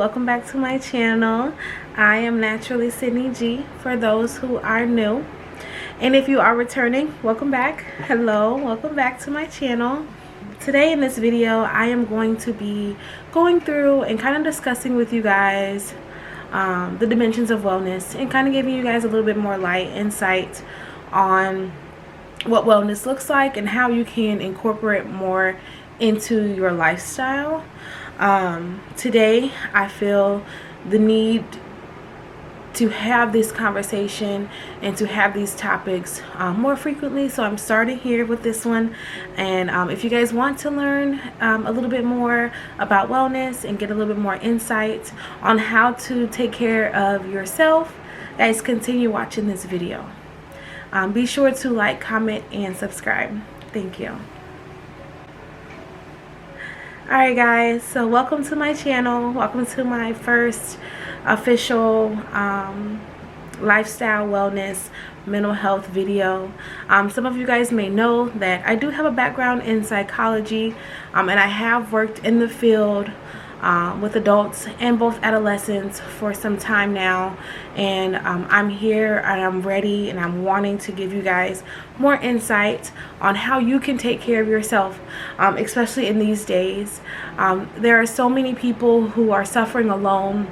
welcome back to my channel. I am NaturallySydneyG for those who are new, and if you are returning, welcome back. Hello, welcome back to my channel. Today in this video I am going to be going through and kind of discussing with you guys the dimensions of wellness and kind of giving you guys a little bit more light insight on what wellness looks like and how you can incorporate more into your lifestyle. Today I feel the need to have this conversation and to have these topics more frequently, so I'm starting here with this one. And if you guys want to learn a little bit more about wellness and get a little bit more insight on how to take care of yourself, guys, continue watching this video. Be sure to like, comment, and subscribe. Thank you. Alright guys, so welcome to my channel. Welcome to my first official lifestyle, wellness, mental health video. Some of you guys may know that I do have a background in psychology, and I have worked in the field with adults and both adolescents for some time now, and I'm here and I'm ready and I'm wanting to give you guys more insight on how you can take care of yourself, especially in these days. There are so many people who are suffering alone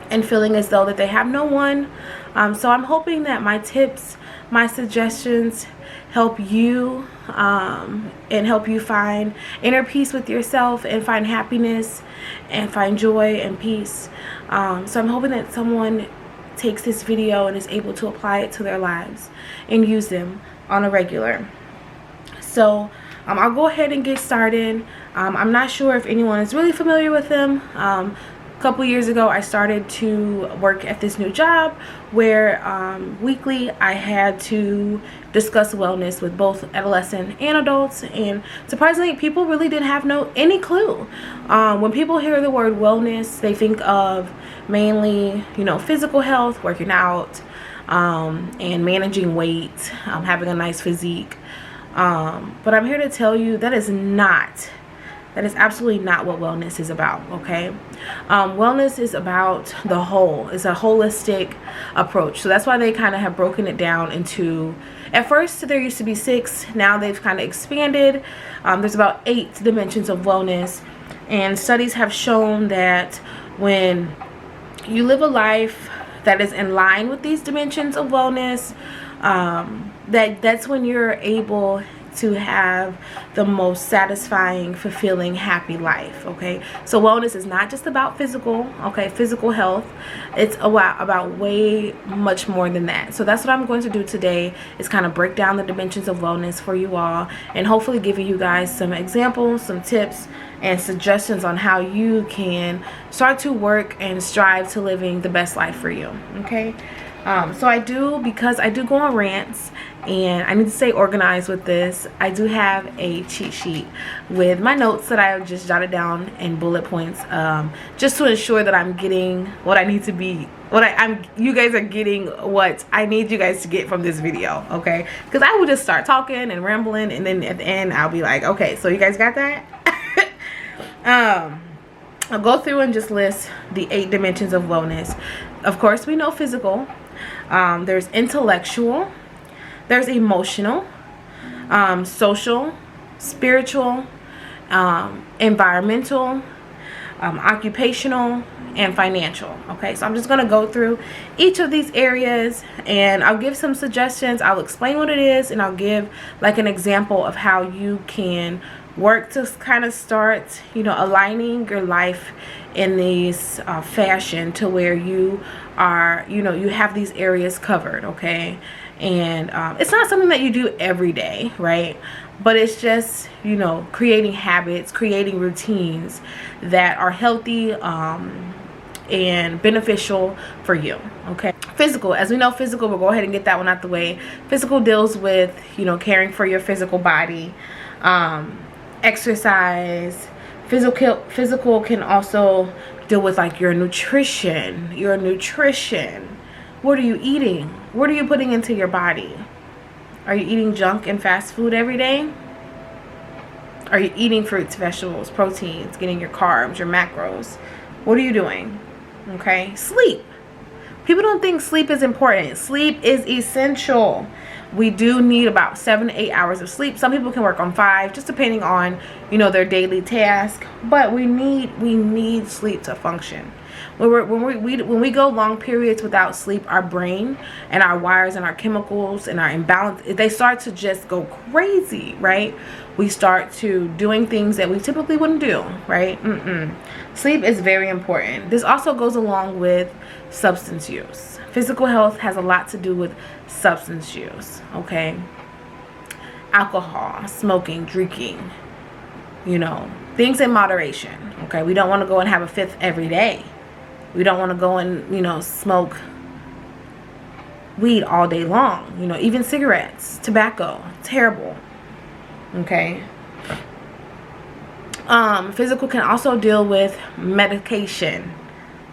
and feeling as though that they have no one. So I'm hoping that my tips, my suggestions help you and help you find inner peace with yourself and find happiness and find joy and peace. So I'm hoping that someone takes this video and is able to apply it to their lives and use them on a regular. So I'll go ahead and get started. I'm not sure if anyone is really familiar with them. A couple years ago I started to work at this new job where weekly I had to discuss wellness with both adolescent and adults, and surprisingly people really didn't have any clue. When people hear the word wellness, they think of mainly, you know, physical health, working out, and managing weight, having a nice physique, but I'm here to tell you that is absolutely not what wellness is about, okay? Wellness is about the whole. It's a holistic approach. So that's why they kind of have broken it down into, at first there used to be 6, now they've kind of expanded. There's about 8 dimensions of wellness, and studies have shown that when you live a life that is in line with these dimensions of wellness, that's when you're able to have the most satisfying, fulfilling, happy life, okay? So wellness is not just about physical, okay, physical health. It's about way much more than that. So that's what I'm going to do today, is kind of break down the dimensions of wellness for you all, and hopefully giving you guys some examples, some tips, and suggestions on how you can start to work and strive to living the best life for you, okay? So because I do go on rants and I need to stay organized with this, I do have a cheat sheet with my notes that I just jotted down in bullet points, just to ensure that I'm getting what I need to be, you guys are getting what I need you guys to get from this video, okay? Because I will just start talking and rambling, and then at the end I'll be like, okay, so you guys got that? I'll go through and just list the 8 dimensions of wellness. Of course, we know physical. There's intellectual, there's emotional, social, spiritual, environmental, occupational, and financial. Okay, so I'm just going to go through each of these areas and I'll give some suggestions. I'll explain what it is, and I'll give like an example of how you can work to kind of start, you know, aligning your life in these fashion to where you are, you know, you have these areas covered, okay? And it's not something that you do every day, right? But it's just, you know, creating habits, creating routines that are healthy and beneficial for you, okay? Physical, as we know, physical, we'll go ahead and get that one out the way. Physical deals with, you know, caring for your physical body, exercise. Physical can also deal with like your nutrition. What are you eating? What are you putting into your body? Are you eating junk and fast food every day? Are you eating fruits, vegetables, proteins, getting your carbs, your macros? What are you doing? Okay, sleep. People don't think sleep is important. Sleep is essential. We do need about 7 to 8 hours of sleep. Some people can work on 5, just depending on, you know, their daily task. But we need sleep to function. When we go long periods without sleep, our brain and our wires and our chemicals and our imbalance, they start to just go crazy, right? We start to doing things that we typically wouldn't do, right? Sleep is very important. This also goes along with substance use. Physical health has a lot to do with substance use, okay? Alcohol, smoking, drinking, you know, things in moderation, okay? We don't want to go and have a 5th every day. We don't want to go and, you know, smoke weed all day long. You know, even cigarettes, tobacco, terrible. Okay. Physical can also deal with medication.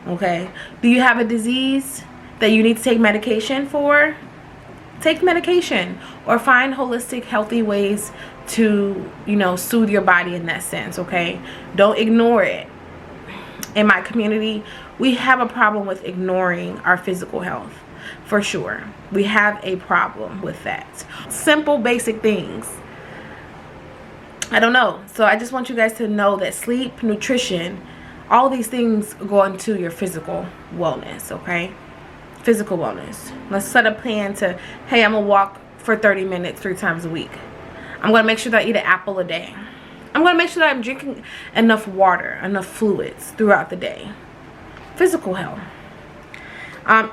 Okay. Do you have a disease that you need to take medication for? Take medication, or find holistic, healthy ways to, you know, soothe your body in that sense. Okay. Don't ignore it. In my community, we have a problem with ignoring our physical health, for sure. We have a problem with that. Simple, basic things. I don't know. So I just want you guys to know that sleep, nutrition, all these things go into your physical wellness, okay? Physical wellness. Let's set a plan to, hey, I'm going to walk for 30 minutes 3 times a week. I'm going to make sure that I eat an apple a day. I'm going to make sure that I'm drinking enough water, enough fluids throughout the day. Physical health.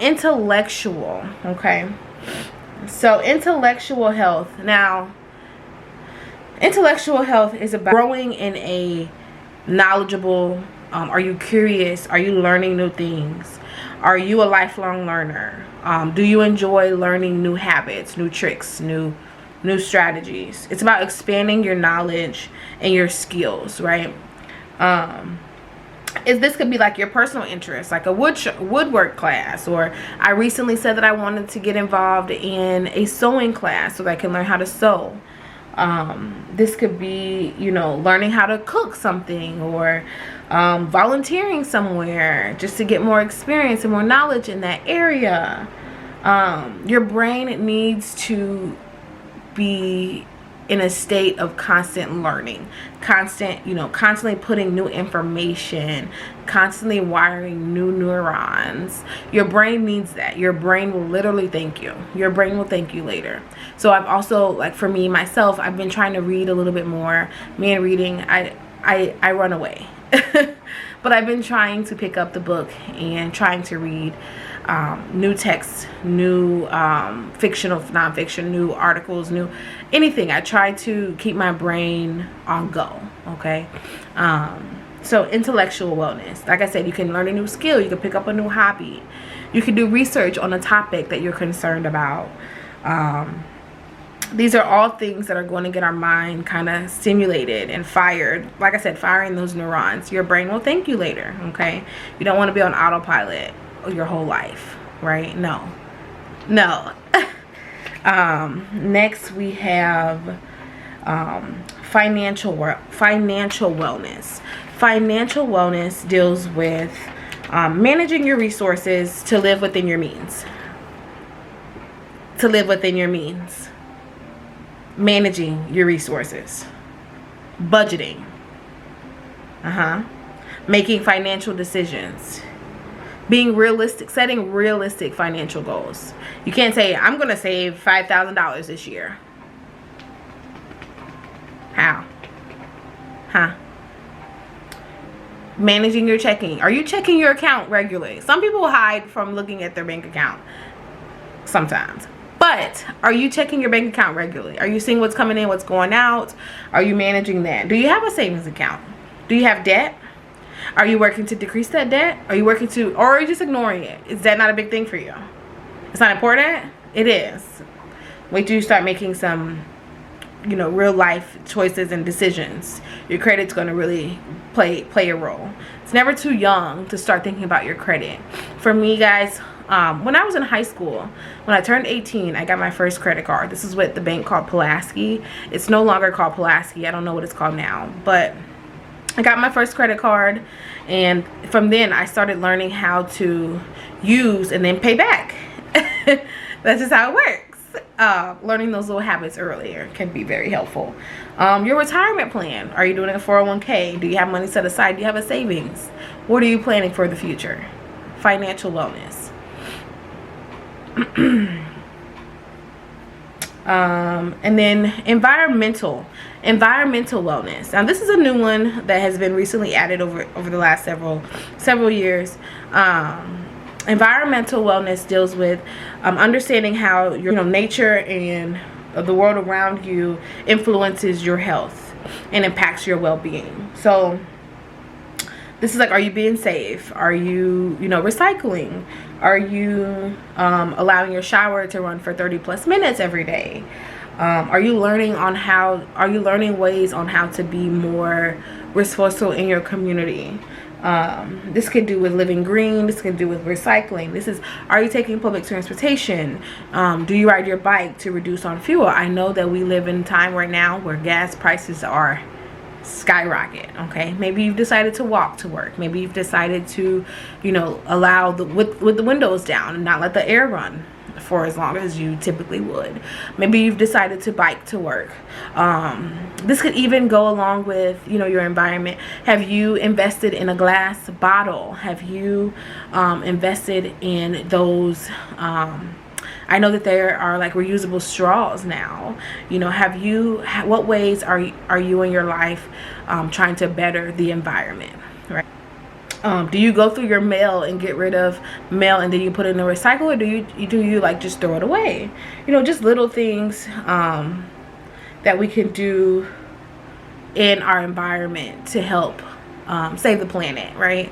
Intellectual, okay? So intellectual health. Now, intellectual health is about growing in a knowledgeable, are you curious? Are you learning new things? Are you a lifelong learner? Do you enjoy learning new habits, new tricks, new strategies? It's about expanding your knowledge and your skills, right? This could be like your personal interest, like a woodwork class, or I recently said that I wanted to get involved in a sewing class so that I can learn how to sew. This could be, you know, learning how to cook something, or volunteering somewhere just to get more experience and more knowledge in that area. Your brain needs to be in a state of constant learning, constantly putting new information, constantly wiring new neurons. Your brain needs that. Your brain will literally thank you. Your brain will thank you later. So I've also, like, for me, myself, I've been trying to read a little bit more. Me and reading, I run away. But I've been trying to pick up the book and trying to read new texts, new fictional, nonfiction, new articles, new anything. I try to keep my brain on go, okay? So intellectual wellness. Like I said, you can learn a new skill. You can pick up a new hobby. You can do research on a topic that you're concerned about. These are all things that are going to get our mind kind of stimulated and fired. Like I said, firing those neurons. Your brain will thank you later, okay? You don't want to be on autopilot your whole life, right? No. Next we have financial wellness. Financial wellness deals with managing your resources to live within your means. Managing your resources. Budgeting. Making financial decisions. Being realistic, setting realistic financial goals. You can't say, I'm going to save $5,000 this year. How? Managing your checking. Are you checking your account regularly? Some people hide from looking at their bank account sometimes. But are you checking your bank account regularly? Are you seeing what's coming in, what's going out? Are you managing that? Do you have a savings account? Do you have debt? Are you working to decrease that debt? Or are you just ignoring it? Is that not a big thing for you? It's not important? It is. Wait till you start making some, real life choices and decisions. Your credit's going to really play a role. It's never too young to start thinking about your credit. For me, guys, when I was in high school, when I turned 18, I got my first credit card. This is what the bank called Pulaski. It's no longer called Pulaski. I don't know what it's called now, but I got my first credit card, and from then I started learning how to use and then pay back. That's just how it works. Learning those little habits earlier can be very helpful. Your retirement plan. Are you doing a 401k? Do you have money set aside? Do you have a savings? What are you planning for the future? Financial wellness. And then environmental wellness. Now this is a new one that has been recently added over the last several years. Environmental wellness deals with understanding how your nature and the world around you influences your health and impacts your well-being. So this is like, are you being safe? Are you recycling? Are you allowing your shower to run for 30+ minutes every day? Are you learning ways on how to be more resourceful in your community? This could do with living green. This could do with recycling. This is, are you taking public transportation? Do you ride your bike to reduce on fuel? I know that we live in a time right now where gas prices are skyrocket. Okay, maybe you've decided to walk to work. Maybe you've decided to allow with the windows down and not let the air run for as long as you typically would. Maybe you've decided to bike to work. This could even go along with your environment. Have you invested in a glass bottle? Have you invested in those I know that there are like reusable straws now. What ways are you in your life trying to better the environment, right? Do you go through your mail and get rid of mail and then you put it in the recycle, or do you like just throw it away? Just little things that we can do in our environment to help save the planet, right?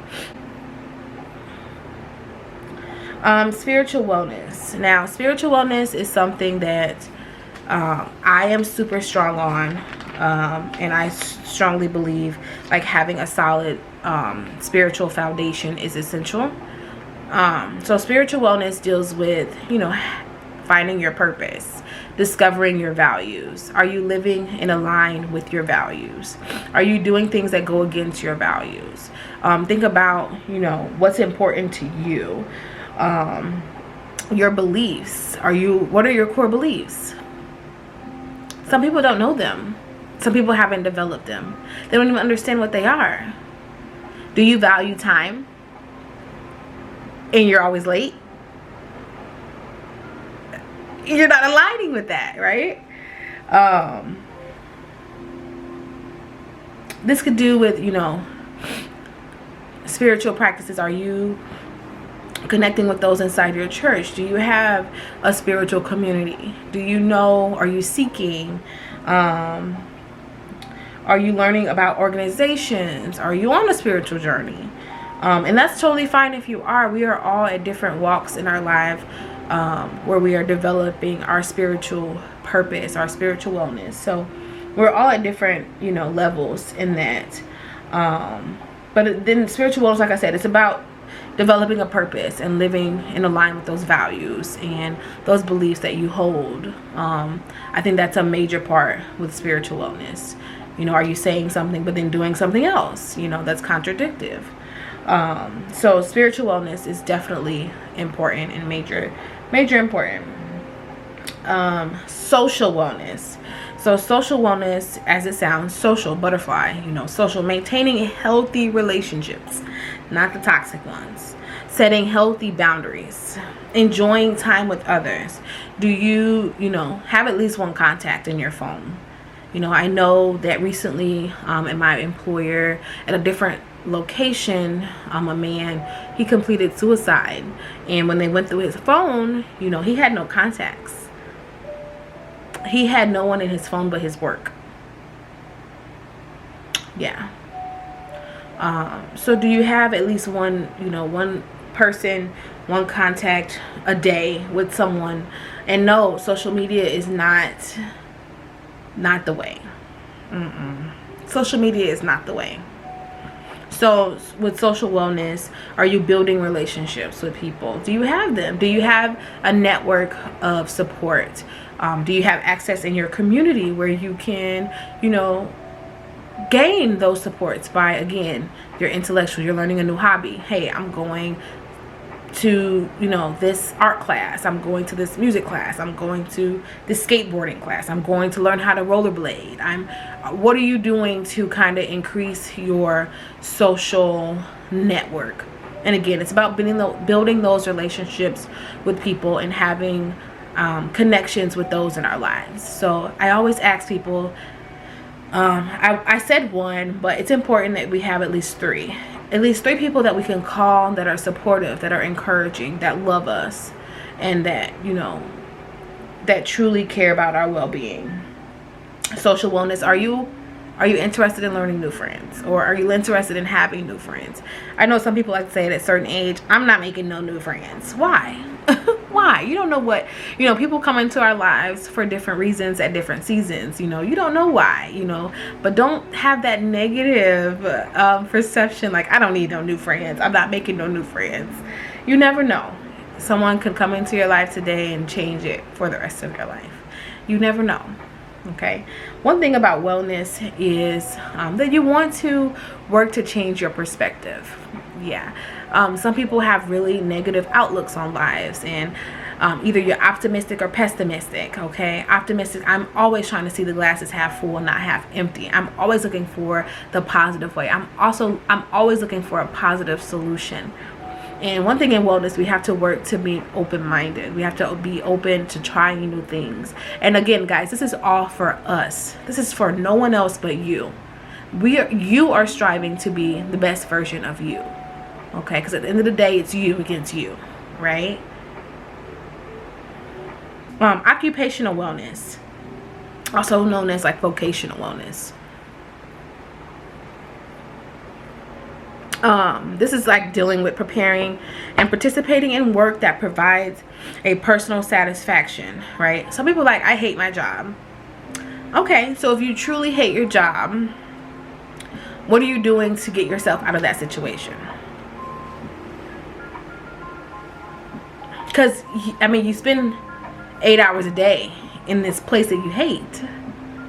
Spiritual wellness. Now, spiritual wellness is something that I am super strong on, and I strongly believe like having a solid spiritual foundation is essential. So spiritual wellness deals with finding your purpose, discovering your values. Are you living in line with your values? Are you doing things that go against your values? Think about what's important to you. Your beliefs. What are your core beliefs? Some people don't know them. Some people haven't developed them. They don't even understand what they are. Do you value time? And you're always late? You're not aligning with that, right? This could do with, spiritual practices. Are you connecting with those inside your church? Do you have a spiritual community? Are you seeking? Are you learning about organizations? Are you on a spiritual journey? And that's totally fine if you are. We are all at different walks in our life where we are developing our spiritual purpose, our spiritual wellness. So we're all at different, levels in that. But then spiritual wellness, like I said, it's about developing a purpose and living in line with those values and those beliefs that you hold. I think that's a major part with spiritual wellness. Are you saying something but then doing something else? That's contradictive. So spiritual wellness is definitely important and major important. Social wellness. So social wellness, as it sounds, social, butterfly, social, maintaining healthy relationships, not the toxic ones, setting healthy boundaries, enjoying time with others. Do you, have at least one contact in your phone? I know that recently at my employer at a different location, a man, he completed suicide, and when they went through his phone, he had no contacts. He had no one in his phone but his work. Yeah. So do you have at least one, one person, one contact a day with someone? And no, social media is not the way. Social media is not the way. So with social wellness, are you building relationships with people? Do you have them? Do you have a network of support? Do you have access in your community where you can, gain those supports by, again, you're intellectual, you're learning a new hobby. Hey, I'm going to, you know, this art class, I'm going to this music class, I'm going to this skateboarding class, I'm going to learn how to rollerblade. What are you doing to kind of increase your social network? And again, it's about building those relationships with people and having connections with those in our lives. So I always ask people, I said one, but it's important that we have at least three people that we can call, that are supportive, that are encouraging, that love us, and that, you know, that truly care about our well-being. Social wellness. Are you interested in learning new friends, or are you interested in having new friends? I know some people like to say at a certain age, I'm not making no new friends. Why? Why? You don't know what, you know, people come into our lives for different reasons at different seasons. You know, you don't know why, you know, but don't have that negative perception like, I don't need no new friends, I'm not making no new friends. You never know. Someone could come into your life today and change it for the rest of your life. You never know. Okay, one thing about wellness is that you want to work to change your perspective. Yeah, some people have really negative outlooks on lives, and either you're optimistic or pessimistic. Okay, optimistic, I'm always trying to see the glasses half full, not half empty. I'm always looking for the positive way. I'm always looking for a positive solution. And one thing in wellness, we have to work to be open-minded. We have to be open to trying new things. And again, guys, this is all for us. This is for no one else but you. You are striving to be the best version of you. Okay? Because at the end of the day, it's you against you, right? Occupational wellness, also known as like vocational wellness. This is like dealing with preparing and participating in work that provides a personal satisfaction, right? Some people are like, I hate my job. Okay, so if you truly hate your job, what are you doing to get yourself out of that situation? Because, I mean, you spend 8 hours a day in this place that you hate.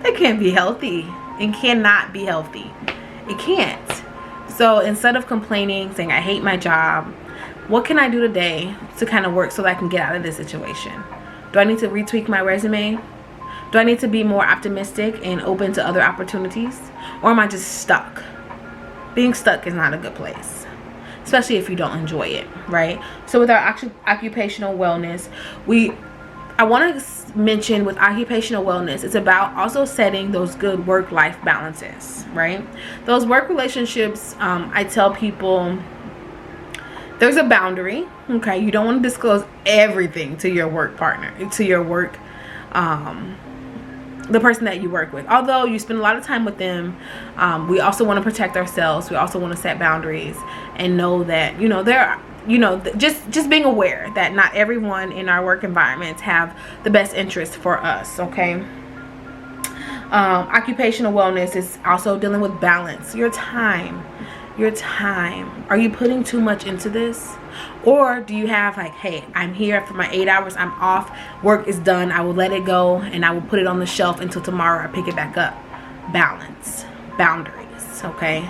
That can't be healthy. It cannot be healthy. It can't. So instead of complaining, saying I hate my job, what can I do today to kind of work so that I can get out of this situation? Do I need to retweak my resume? Do I need to be more optimistic and open to other opportunities? Or am I just stuck? Being stuck is not a good place, especially if you don't enjoy it, right? So with our occupational wellness, I want to mention with occupational wellness, it's about also setting those good work-life balances, right? Those work relationships, I tell people there's a boundary, okay? You don't want to disclose everything to your work partner, to your work, the person that you work with. Although you spend a lot of time with them, we also want to protect ourselves. We also want to set boundaries and know that, you know, just being aware that not everyone in our work environments have the best interest for us, okay? Occupational wellness is also dealing with balance. Your time. Are you putting too much into this? Or do you have like, hey, I'm here for my 8 hours, I'm off, work is done, I will let it go and I will put it on the shelf until tomorrow I pick it back up. Balance. Boundaries, okay?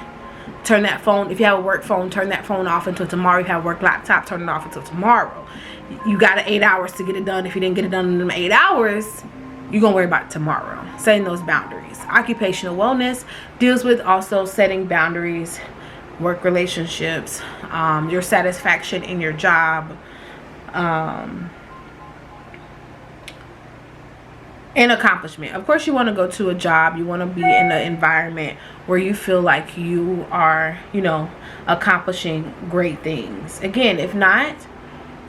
Turn that phone, if you have a work phone, turn that phone off until tomorrow. If you have a work laptop, turn it off until tomorrow. You got 8 hours to get it done. If you didn't get it done in them 8 hours, you're going to worry about it tomorrow. Setting those boundaries. Occupational wellness deals with also setting boundaries, work relationships, your satisfaction in your job, and accomplishment. Of course, you want to go to a job, you want to be in an environment where you feel like you are, you know, accomplishing great things. Again, if not,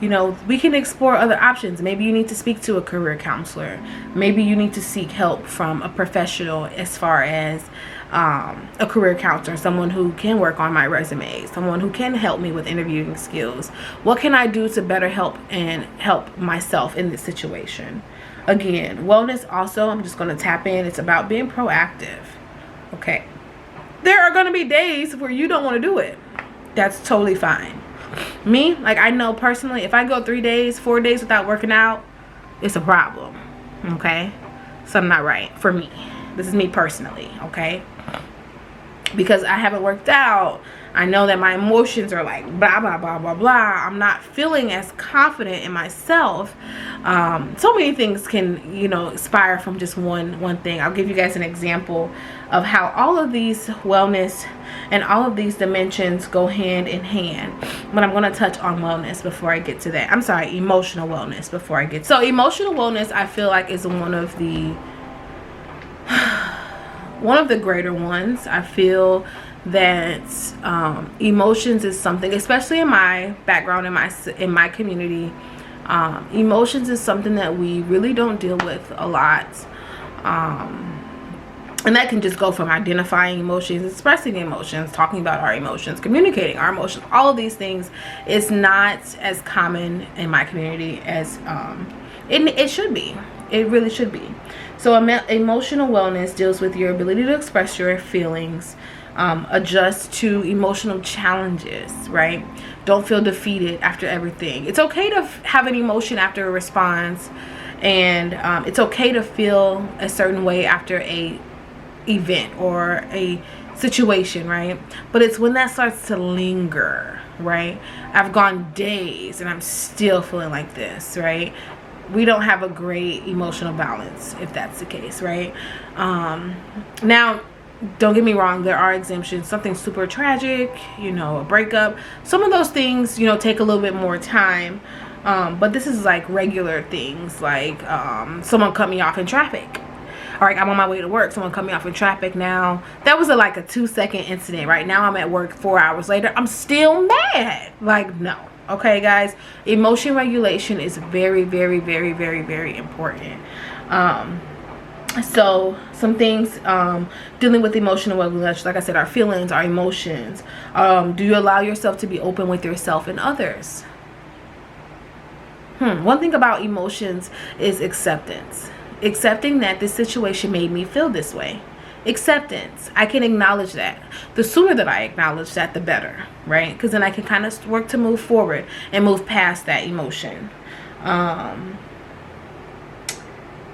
you know, we can explore other options. Maybe you need to speak to a career counselor. Maybe you need to seek help from a professional as far as a career counselor, someone who can work on my resume, someone who can help me with interviewing skills. What can I do to better help myself in this situation? Again, wellness also, I'm just going to tap in, it's about being proactive. Okay. There are going to be days where you don't want to do it. That's totally fine. Me, like I know personally, if I go 3 days, 4 days without working out, it's a problem. Okay. Something not right for me. This is me personally. Okay. because I haven't worked out. I know that my emotions are like blah blah blah blah blah. I'm not feeling as confident in myself. So many things can, you know, inspire from just one thing. I'll give you guys an example of how all of these wellness and all of these dimensions go hand in hand. But I'm going to touch on wellness before I get to that. I'm sorry, emotional wellness before I get. So emotional wellness, I feel like, is one of the greater ones. I feel that emotions is something, especially in my background, in my community, emotions is something that we really don't deal with a lot. And that can just go from identifying emotions, expressing emotions, talking about our emotions, communicating our emotions. All of these things is not as common in my community as it should be. It really should be. So emotional wellness deals with your ability to express your feelings, adjust to emotional challenges, right? Don't feel defeated after everything. It's okay to have an emotion after a response, and it's okay to feel a certain way after a event or a situation, right? But it's when that starts to linger, right? I've gone days and I'm still feeling like this, right? We don't have a great emotional balance if that's the case, right? Now, don't get me wrong, there are exemptions. Something super tragic, you know, a breakup, some of those things, you know, take a little bit more time. But this is like regular things, like someone cut me off in traffic. All right, I'm on my way to work, someone cut me off in traffic. Now that was like a 2-second incident. Right now I'm at work 4 hours later, I'm still mad. Like, no. Okay guys, emotion regulation is very, very, very, very, very important. So some things dealing with emotional wellness, like I said, our feelings, our emotions. Do you allow yourself to be open with yourself and others? One thing about emotions is acceptance. Accepting that this situation made me feel this way. Acceptance. I can acknowledge that. The sooner that I acknowledge that, the better, right? Because then I can kind of work to move forward and move past that emotion.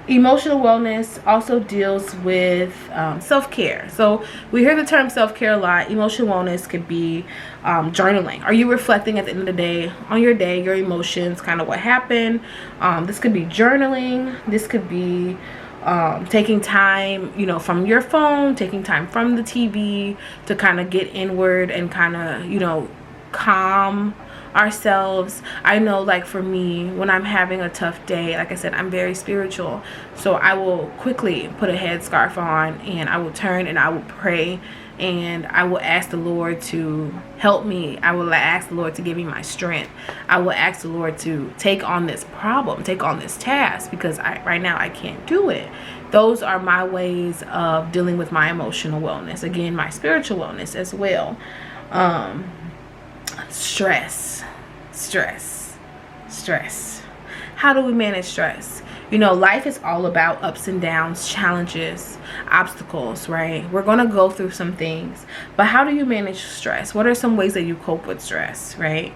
Emotional wellness also deals with self-care. So we hear the term self-care a lot. Emotional wellness could be journaling. Are you reflecting at the end of the day on your day, your emotions, kind of what happened? This could be journaling. This could be taking time, you know, from your phone, taking time from the TV to kind of get inward and kind of, you know, calm ourselves. I know, like for me, when I'm having a tough day, like I said, I'm very spiritual, so I will quickly put a headscarf on and I will turn and I will pray, and I will ask the Lord to help me. I will ask the Lord to give me my strength. I will ask the Lord to take on this problem, take on this task, because right now I can't do it. Those are my ways of dealing with my emotional wellness. Again, my spiritual wellness as well. Stress. How do we manage stress? You know, life is all about ups and downs, challenges, obstacles, right? We're going to go through some things, but how do you manage stress? What are some ways that you cope with stress, right?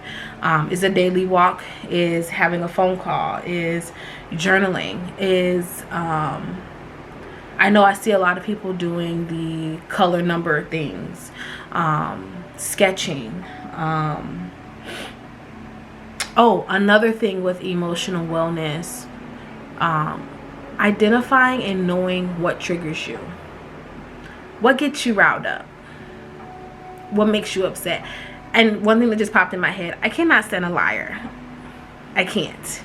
Is a daily walk, is having a phone call, is journaling, is I know I see a lot of people doing the color number things, sketching. Oh, another thing with emotional wellness, identifying and knowing what triggers you. What gets you riled up? What makes you upset? And one thing that just popped in my head, I cannot stand a liar. I can't.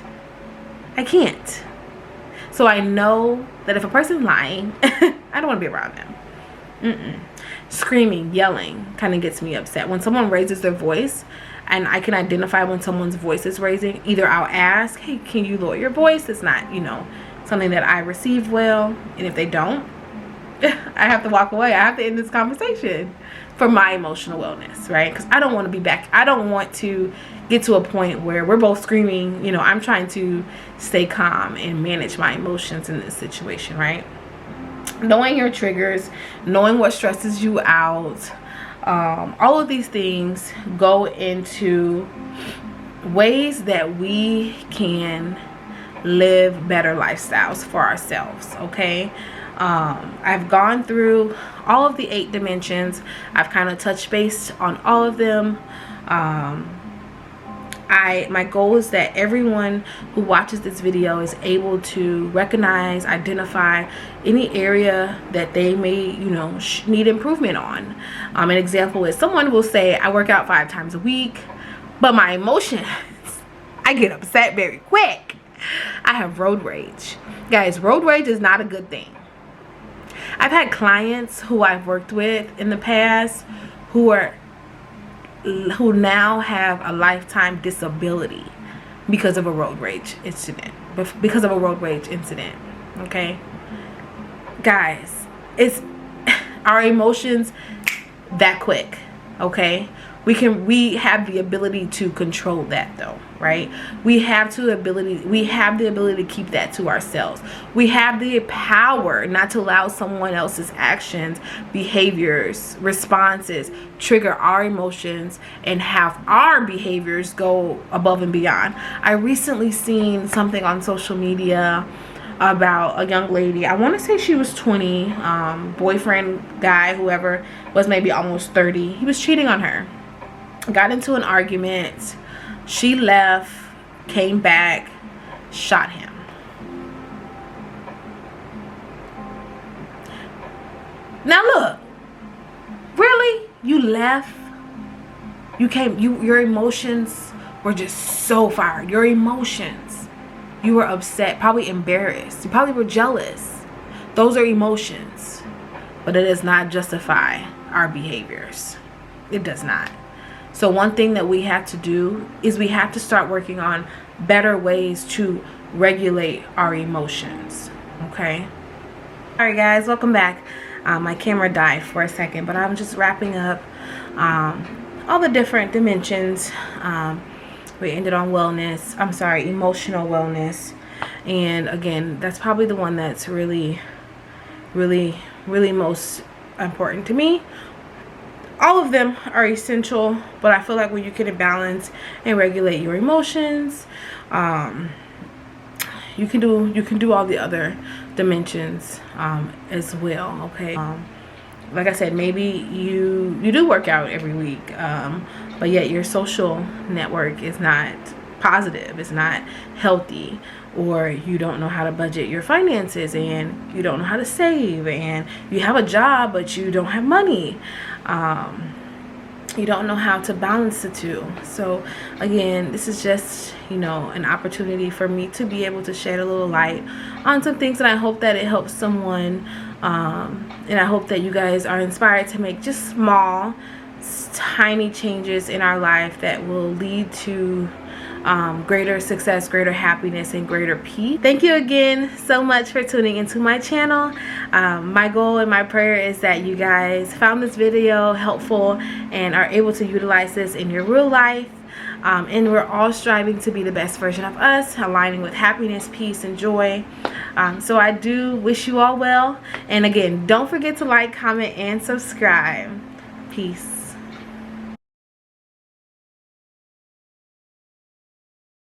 So I know that if a person's lying, I don't want to be around them. Screaming, yelling kind of gets me upset. When someone raises their voice, and I can identify when someone's voice is raising, either I'll ask, hey, can you lower your voice? It's not, you know, something that I receive well. And if they don't, I have to walk away. I have to end this conversation for my emotional wellness, right? Because I don't want to be back. I don't want to get to a point where we're both screaming. You know, I'm trying to stay calm and manage my emotions in this situation, right? Knowing your triggers, knowing what stresses you out, all of these things go into ways that we can live better lifestyles for ourselves, okay? I've gone through all of the 8 dimensions. I've kind of touched base on all of them. My goal is that everyone who watches this video is able to recognize, identify any area that they may, you know, need improvement on. An example is someone will say, I work out 5 times a week, but my emotions, I get upset very quick. I have road rage. Guys, road rage is not a good thing. I've had clients who I've worked with in the past who now have a lifetime disability because of a road rage incident. Okay, guys, it's our emotions that quick. Okay, we have the ability to control that, though, right? We have the ability to keep that to ourselves. We have the power not to allow someone else's actions, behaviors, responses trigger our emotions and have our behaviors go above and beyond. I recently seen something on social media about a young lady. I want to say she was 20, boyfriend, guy, whoever, was maybe almost 30. He was cheating on her. Got into an argument. She left, came back, shot him. Now look, really? You left? Your emotions were just so fired. Your emotions. You were upset, probably embarrassed. You probably were jealous. Those are emotions. But it does not justify our behaviors. It does not. So one thing that we have to do is we have to start working on better ways to regulate our emotions. Okay? Alright guys, welcome back. My camera died for a second, but I'm just wrapping up all the different dimensions. We ended on wellness. I'm sorry, emotional wellness. And again, that's probably the one that's really most important to me. All of them are essential, but I feel like when you can balance and regulate your emotions, you can do all the other dimensions as well. Okay, like I said, maybe you do work out every week, but yet your social network is not positive, it's not healthy, or you don't know how to budget your finances, and you don't know how to save, and you have a job but you don't have money. You don't know how to balance the two. So again, this is just, you know, an opportunity for me to be able to shed a little light on some things, and I hope that it helps someone, and I hope that you guys are inspired to make just small, tiny changes in our life that will lead to greater success, greater happiness, and greater peace. Thank you again so much for tuning into my channel. My goal and my prayer is that you guys found this video helpful and are able to utilize this in your real life. And we're all striving to be the best version of us, aligning with happiness, peace, and joy. So I do wish you all well. And again, don't forget to like, comment, and subscribe. Peace.